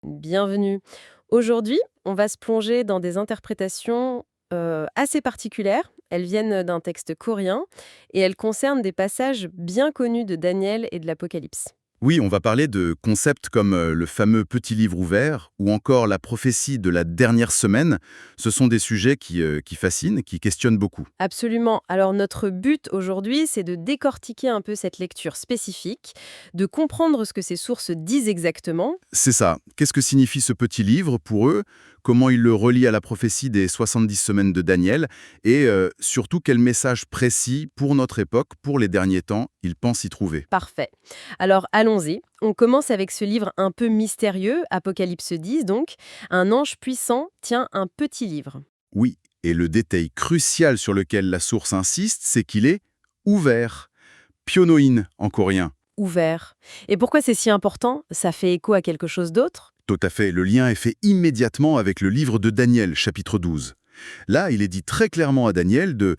Bienvenue. Aujourd'hui, on va se plonger dans des interprétations assez particulières. Elles viennent d'un texte coréen et elles concernent des passages bien connus de Daniel et de l'Apocalypse. Oui, on va parler de concepts comme le fameux petit livre ouvert ou encore la prophétie de la dernière semaine. Ce sont des sujets qui fascinent, qui questionnent beaucoup. Absolument. Alors notre but aujourd'hui, c'est de décortiquer un peu cette lecture spécifique, de comprendre ce que ces sources disent exactement. C'est ça. Qu'est-ce que signifie ce petit livre pour eux? Comment ils le relient à la prophétie des 70 semaines de Daniel? Et surtout, quel message précis pour notre époque, pour les derniers temps, ils pensent y trouver? Parfait. Alors allons-y. On commence avec ce livre un peu mystérieux, Apocalypse 10 donc. Un ange puissant tient un petit livre. Oui, et le détail crucial sur lequel la source insiste, c'est qu'il est ouvert. Pionoin en coréen. Ouvert. Et pourquoi c'est si important? Ça fait écho à quelque chose d'autre? Tout à fait, le lien est fait immédiatement avec le livre de Daniel, chapitre 12. Là, il est dit très clairement à Daniel de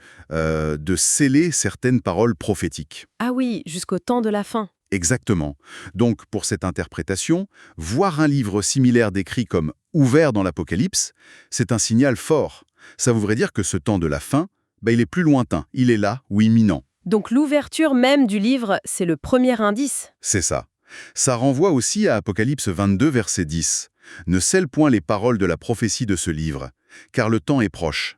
sceller certaines paroles prophétiques. Ah oui, jusqu'au temps de la fin. Exactement. Donc, pour cette interprétation, voir un livre similaire décrit comme ouvert dans l'Apocalypse, c'est un signal fort. Ça voudrait dire que ce temps de la fin, il est plus lointain, il est là ou imminent. Donc l'ouverture même du livre, c'est le premier indice. C'est ça. Ça renvoie aussi à Apocalypse 22, verset 10. Ne scelle point les paroles de la prophétie de ce livre, car le temps est proche.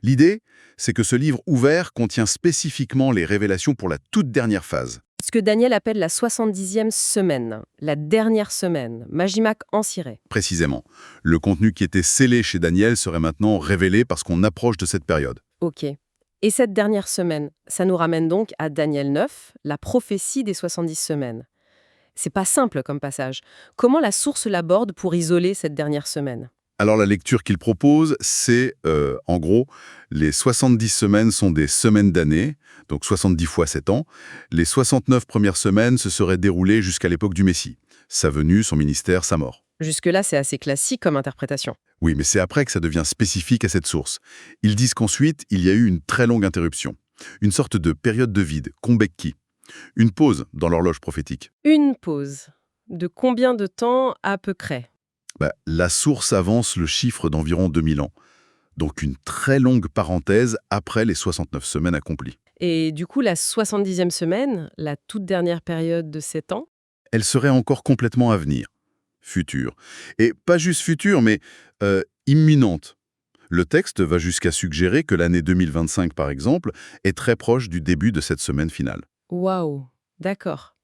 L'idée, c'est que ce livre ouvert contient spécifiquement les révélations pour la toute dernière phase. Ce que Daniel appelle la 70e semaine, la dernière semaine, Majimak en ciré. Précisément. Le contenu qui était scellé chez Daniel serait maintenant révélé parce qu'on approche de cette période. Ok. Et cette dernière semaine, ça nous ramène donc à Daniel 9, la prophétie des 70 semaines. C'est pas simple comme passage. Comment la source l'aborde pour isoler cette dernière semaine? Alors la lecture qu'il propose, c'est, en gros, les 70 semaines sont des semaines d'année, donc 70 fois 7 ans. Les 69 premières semaines se seraient déroulées jusqu'à l'époque du Messie. Sa venue, son ministère, sa mort. Jusque-là, c'est assez classique comme interprétation. Oui, mais c'est après que ça devient spécifique à cette source. Ils disent qu'ensuite, il y a eu une très longue interruption. Une sorte de période de vide, Konbekki. Une pause dans l'horloge prophétique. Une pause. De combien de temps à peu près? La source avance le chiffre d'environ 2000 ans. Donc une très longue parenthèse après les 69 semaines accomplies. Et du coup, la 70e semaine, la toute dernière période de 7 ans? Elle serait encore complètement à venir, future. Et pas juste future, mais imminente. Le texte va jusqu'à suggérer que l'année 2025, par exemple, est très proche du début de cette semaine finale. Waouh, d'accord.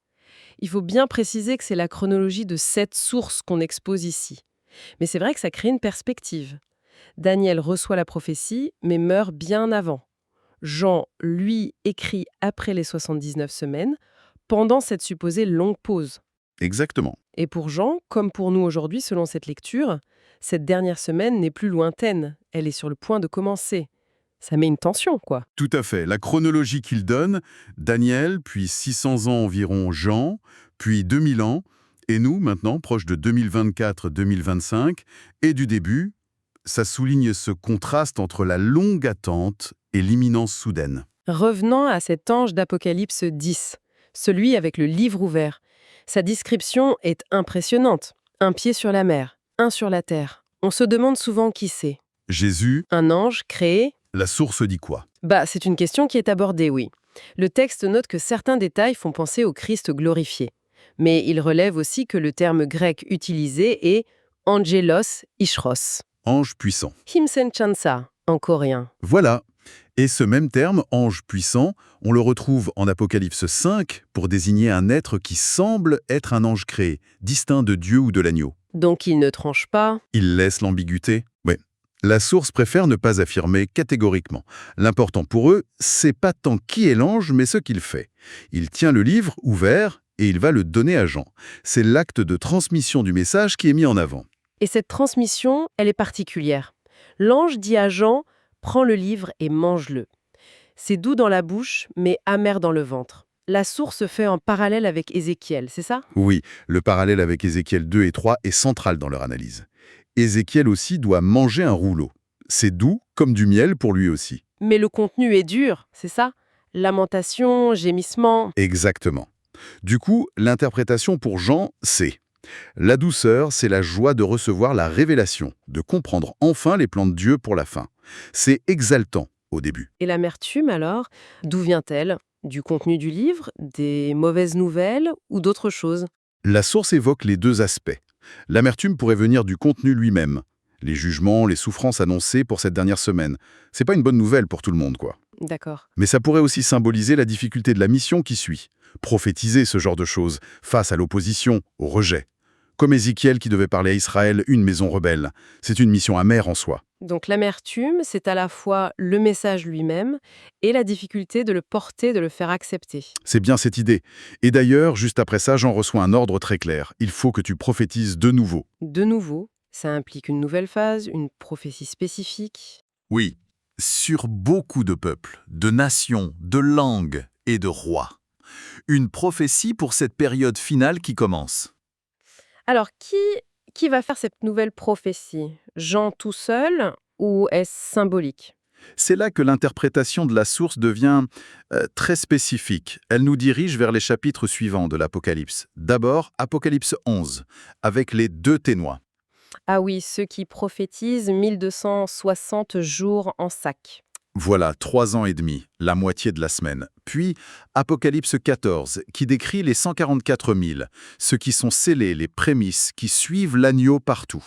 Il faut bien préciser que c'est la chronologie de cette source qu'on expose ici. Mais c'est vrai que ça crée une perspective. Daniel reçoit la prophétie, mais meurt bien avant. Jean, lui, écrit après les 79 semaines, pendant cette supposée longue pause. Exactement. Et pour Jean, comme pour nous aujourd'hui selon cette lecture, cette dernière semaine n'est plus lointaine, elle est sur le point de commencer. Ça met une tension, quoi. Tout à fait. La chronologie qu'il donne, Daniel, puis 600 ans environ Jean, puis 2000 ans, et nous, maintenant, proches de 2024-2025, et du début, ça souligne ce contraste entre la longue attente et l'imminence soudaine. Revenons à cet ange d'Apocalypse 10, celui avec le livre ouvert. Sa description est impressionnante. Un pied sur la mer, un sur la terre. On se demande souvent qui c'est. Jésus, Un ange créé? la source dit quoi? C'est une question qui est abordée, oui. Le texte note que certains détails font penser au Christ glorifié. Mais il relève aussi que le terme grec utilisé est angelos ishros. Ange puissant. Himsenchansa, en coréen. Voilà. Et ce même terme, ange puissant, on le retrouve en Apocalypse 5 pour désigner un être qui semble être un ange créé, distinct de Dieu ou de l'agneau. Donc il ne tranche pas. Il laisse l'ambiguïté? Oui. La source préfère ne pas affirmer catégoriquement. L'important pour eux, c'est pas tant qui est l'ange, mais ce qu'il fait. Il tient le livre ouvert et il va le donner à Jean. C'est l'acte de transmission du message qui est mis en avant. Et cette transmission, elle est particulière. L'ange dit à Jean, prends le livre et mange-le. C'est doux dans la bouche, mais amer dans le ventre. La source fait un parallèle avec Ézéchiel, c'est ça? Oui, le parallèle avec Ézéchiel 2 et 3 est central dans leur analyse. Ézéchiel aussi doit manger un rouleau. C'est doux comme du miel pour lui aussi. Mais le contenu est dur, c'est ça? Lamentation, gémissement. Exactement. Du coup, l'interprétation pour Jean, c'est La douceur, c'est la joie de recevoir la révélation, de comprendre enfin les plans de Dieu pour la fin. C'est exaltant au début. Et l'amertume, alors, d'où vient-elle? Du contenu du livre, des mauvaises nouvelles ou d'autres choses? La source évoque les deux aspects. L'amertume pourrait venir du contenu lui-même. Les jugements, les souffrances annoncées pour cette dernière semaine. C'est pas une bonne nouvelle pour tout le monde, quoi. D'accord. Mais ça pourrait aussi symboliser la difficulté de la mission qui suit. Prophétiser ce genre de choses, face à l'opposition, au rejet. Comme Ézéchiel qui devait parler à Israël, une maison rebelle. C'est une mission amère en soi. Donc l'amertume, c'est à la fois le message lui-même et la difficulté de le porter, de le faire accepter. C'est bien cette idée. Et d'ailleurs, juste après ça, Jean reçoit un ordre très clair. Il faut que tu prophétises de nouveau. De nouveau, ça implique une nouvelle phase, une prophétie spécifique. Oui, sur beaucoup de peuples, de nations, de langues et de rois. Une prophétie pour cette période finale qui commence. Alors, qui va faire cette nouvelle prophétie? Jean tout seul ou est-ce symbolique? C'est là que l'interprétation de la source devient très spécifique. Elle nous dirige vers les chapitres suivants de l'Apocalypse. D'abord, Apocalypse 11, avec les deux témoins. Ah oui, ceux qui prophétisent 1260 jours en sac. Voilà, 3 ans et demi, la moitié de la semaine. Puis, Apocalypse 14, qui décrit les 144 000, ceux qui sont scellés, les prémices, qui suivent l'agneau partout.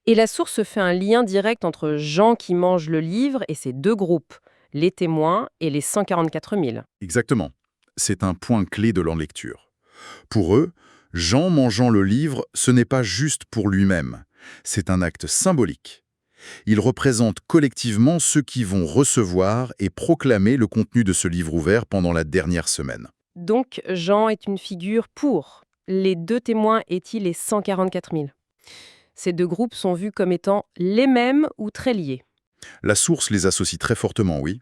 Et la source fait un lien direct entre Jean qui mange le livre et ces deux groupes, les témoins et les 144 000. Exactement. C'est un point clé de leur lecture. Pour eux, Jean mangeant le livre, ce n'est pas juste pour lui-même. C'est un acte symbolique. Il représente collectivement ceux qui vont recevoir et proclamer le contenu de ce livre ouvert pendant la dernière semaine. Donc Jean est une figure pour. Les deux témoins est-il les 144 000? Ces deux groupes sont vus comme étant les mêmes ou très liés. La source les associe très fortement, oui.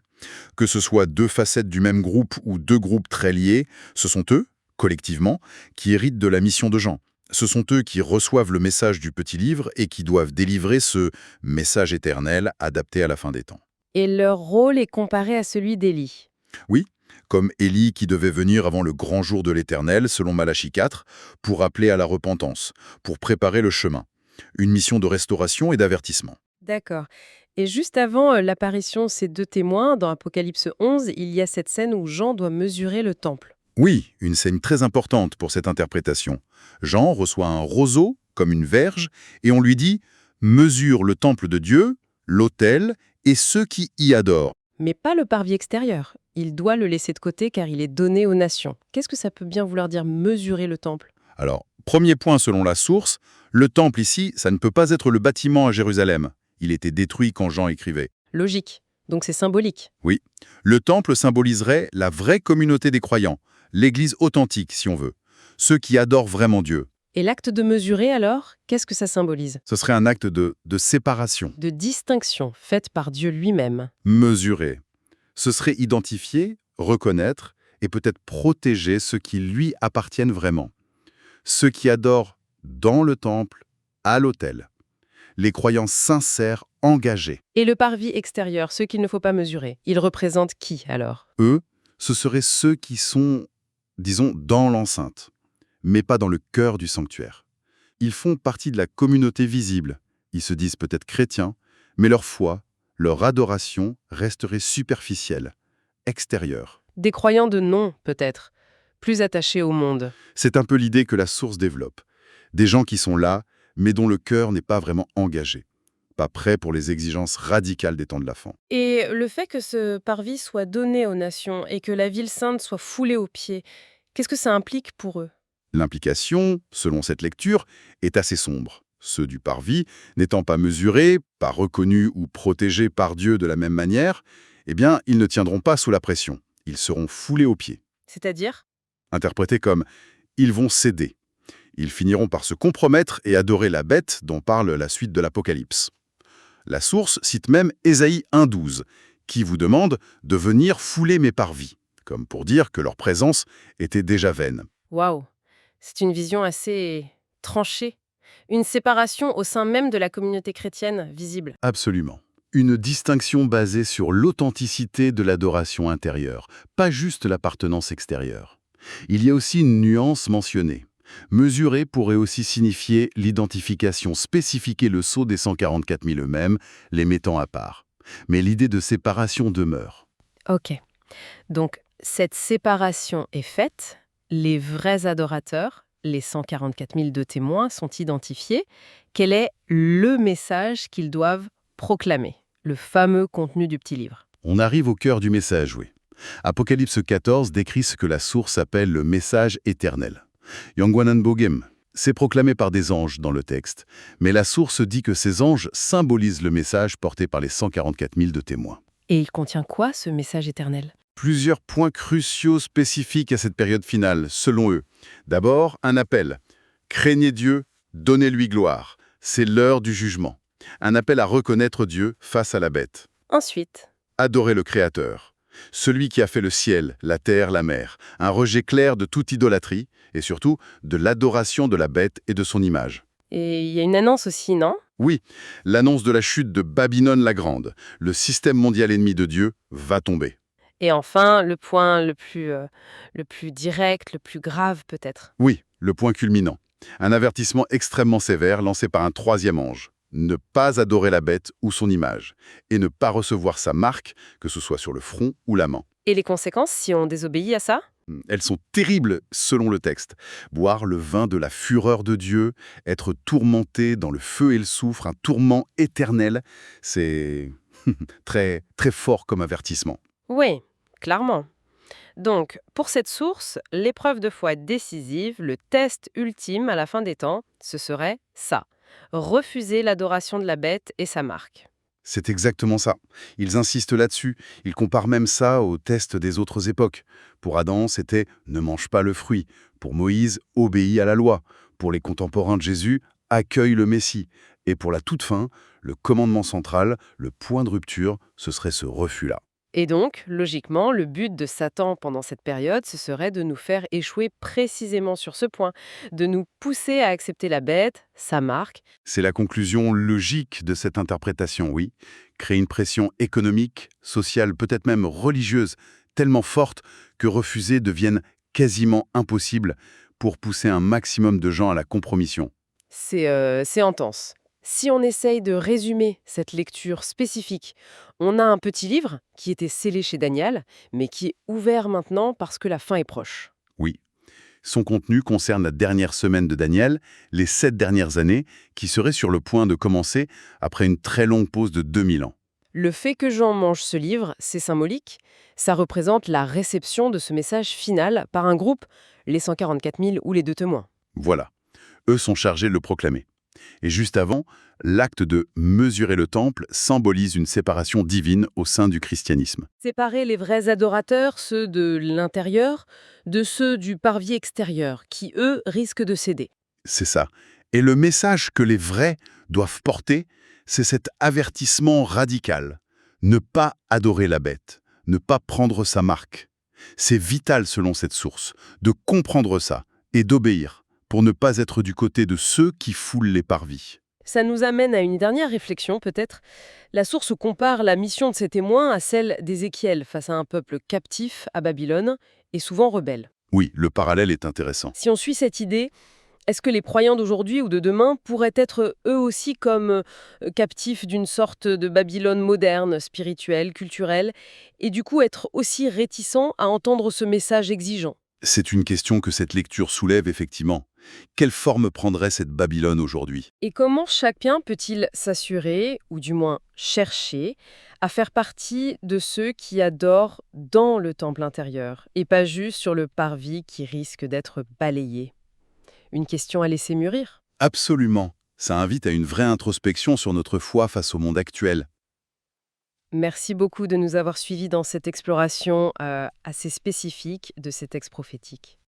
Que ce soit deux facettes du même groupe ou deux groupes très liés, ce sont eux, collectivement, qui héritent de la mission de Jean. Ce sont eux qui reçoivent le message du petit livre et qui doivent délivrer ce message éternel adapté à la fin des temps. Et leur rôle est comparé à celui d'Élie. Oui, comme Élie qui devait venir avant le grand jour de l'Éternel, selon Malachie 4, pour appeler à la repentance, pour préparer le chemin. Une mission de restauration et d'avertissement. D'accord. Et juste avant l'apparition de ces deux témoins, dans Apocalypse 11, il y a cette scène où Jean doit mesurer le temple. Oui, une scène très importante pour cette interprétation. Jean reçoit un roseau, comme une verge, et on lui dit « Mesure le temple de Dieu, l'autel et ceux qui y adorent. Mais pas le parvis extérieur. Il doit le laisser de côté car il est donné aux nations. Qu'est-ce que ça peut bien vouloir dire mesurer le temple? » Alors, premier point selon la source, le temple ici, ça ne peut pas être le bâtiment à Jérusalem. Il était détruit quand Jean écrivait. Logique. Donc c'est symbolique. Oui, le temple symboliserait la vraie communauté des croyants, l'Église authentique si on veut, ceux qui adorent vraiment Dieu. Et l'acte de mesurer alors, qu'est-ce que ça symbolise? Ce serait un acte de séparation, De distinction faite par Dieu lui-même. mesurer. Ce serait identifier, reconnaître et peut-être protéger ceux qui lui appartiennent vraiment. Ceux qui adorent dans le temple, à l'autel. Les croyants sincères, engagés. Et le parvis extérieur, ceux qu'il ne faut pas mesurer, ils représentent qui alors? Eux, ce seraient ceux qui sont, disons, dans l'enceinte, mais pas dans le cœur du sanctuaire. Ils font partie de la communauté visible. Ils se disent peut-être chrétiens, mais leur foi, leur adoration resterait superficielle, extérieure. Des croyants de nom, peut-être, plus attachés au monde. C'est un peu l'idée que la source développe. Des gens qui sont là, mais dont le cœur n'est pas vraiment engagé, pas prêt pour les exigences radicales des temps de la fin. Et le fait que ce parvis soit donné aux nations et que la ville sainte soit foulée aux pieds, qu'est-ce que ça implique pour eux? L'implication, selon cette lecture, est assez sombre. Ceux du parvis, n'étant pas mesurés, pas reconnus ou protégés par Dieu de la même manière, eh bien, ils ne tiendront pas sous la pression. Ils seront foulés aux pieds. C'est-à-dire? Interprétés comme « ils vont céder ». Ils finiront par se compromettre et adorer la bête dont parle la suite de l'Apocalypse. La source cite même Ésaïe 1,12, qui vous demande de venir fouler mes parvis, comme pour dire que leur présence était déjà vaine. Waouh! C'est une vision assez tranchée. Une séparation au sein même de la communauté chrétienne visible. Absolument. Une distinction basée sur l'authenticité de l'adoration intérieure, pas juste l'appartenance extérieure. Il y a aussi une nuance mentionnée. Mesurer pourrait aussi signifier l'identification spécifique et le sceau des 144 000 eux-mêmes, les mettant à part. Mais l'idée de séparation demeure. Ok. Donc, cette séparation est faite, les vrais adorateurs, les 144 000 de témoins, sont identifiés. Quel est le message qu'ils doivent proclamer? Le fameux contenu du petit livre. On arrive au cœur du message, oui. Apocalypse 14 décrit ce que la source appelle le message éternel. Yangwanan Bogem, c'est proclamé par des anges dans le texte, mais la source dit que ces anges symbolisent le message porté par les 144 000 de témoins. Et il contient quoi, ce message éternel? Plusieurs points cruciaux spécifiques à cette période finale, selon eux. D'abord, un appel. Craignez Dieu, donnez-lui gloire. C'est l'heure du jugement. Un appel à reconnaître Dieu face à la bête. Ensuite, Adorez le Créateur. Celui qui a fait le ciel, la terre, la mer. Un rejet clair de toute idolâtrie et surtout de l'adoration de la bête et de son image. et il y a une annonce aussi, non? Oui, l'annonce de la chute de Babylone la Grande. Le système mondial ennemi de Dieu va tomber. Et enfin, le point le plus direct, le plus grave peut-être. Oui, le point culminant. Un avertissement extrêmement sévère lancé par un troisième ange. Ne pas adorer la bête ou son image, et ne pas recevoir sa marque, que ce soit sur le front ou la main. Et les conséquences si on désobéit à ça? Elles sont terribles selon le texte. Boire le vin de la fureur de Dieu, être tourmenté dans le feu et le soufre, un tourment éternel, c'est très, très fort comme avertissement. Oui, clairement. Donc, pour cette source, l'épreuve de foi décisive, le test ultime à la fin des temps, ce serait ça. Refuser l'adoration de la bête et sa marque. C'est exactement ça. Ils insistent là-dessus. Ils comparent même ça aux tests des autres époques. Pour Adam, c'était « ne mange pas le fruit ». Pour Moïse, « obéis à la loi ». Pour les contemporains de Jésus, « accueille le Messie ». Et pour la toute fin, le commandement central, le point de rupture, ce serait ce refus-là. Et donc, logiquement, le but de Satan pendant cette période, ce serait de nous faire échouer précisément sur ce point, de nous pousser à accepter la bête, sa marque. C'est la conclusion logique de cette interprétation, oui. Créer une pression économique, sociale, peut-être même religieuse, tellement forte que refuser devienne quasiment impossible pour pousser un maximum de gens à la compromission. C'est intense. Si on essaye de résumer cette lecture spécifique, on a un petit livre qui était scellé chez Daniel, mais qui est ouvert maintenant parce que la fin est proche. Oui. Son contenu concerne la dernière semaine de Daniel, les 7 dernières années, qui seraient sur le point de commencer après une très longue pause de 2000 ans. Le fait que Jean mange ce livre, c'est symbolique. Ça représente la réception de ce message final par un groupe, les 144 000 ou les deux témoins. Voilà. Eux sont chargés de le proclamer. Et juste avant, l'acte de mesurer le temple symbolise une séparation divine au sein du christianisme. Séparer les vrais adorateurs, ceux de l'intérieur, de ceux du parvis extérieur, qui, eux, risquent de céder. C'est ça. Et le message que les vrais doivent porter, c'est cet avertissement radical. Ne pas adorer la bête, ne pas prendre sa marque. C'est vital selon cette source, de comprendre ça et d'obéir, pour ne pas être du côté de ceux qui foulent les parvis. Ça nous amène à une dernière réflexion, peut-être. La source compare la mission de ces témoins à celle d'Ézéchiel face à un peuple captif à Babylone et souvent rebelle. Oui, le parallèle est intéressant. Si on suit cette idée, est-ce que les croyants d'aujourd'hui ou de demain pourraient être eux aussi comme captifs d'une sorte de Babylone moderne, spirituelle, culturelle, et du coup être aussi réticents à entendre ce message exigeant? C'est une question que cette lecture soulève effectivement. Quelle forme prendrait cette Babylone aujourd'hui? Et comment chacun peut-il s'assurer, ou du moins chercher, à faire partie de ceux qui adorent dans le temple intérieur, et pas juste sur le parvis qui risque d'être balayé? Une question à laisser mûrir. Absolument. Ça invite à une vraie introspection sur notre foi face au monde actuel. Merci beaucoup de nous avoir suivis dans cette exploration assez spécifique de ces textes prophétiques.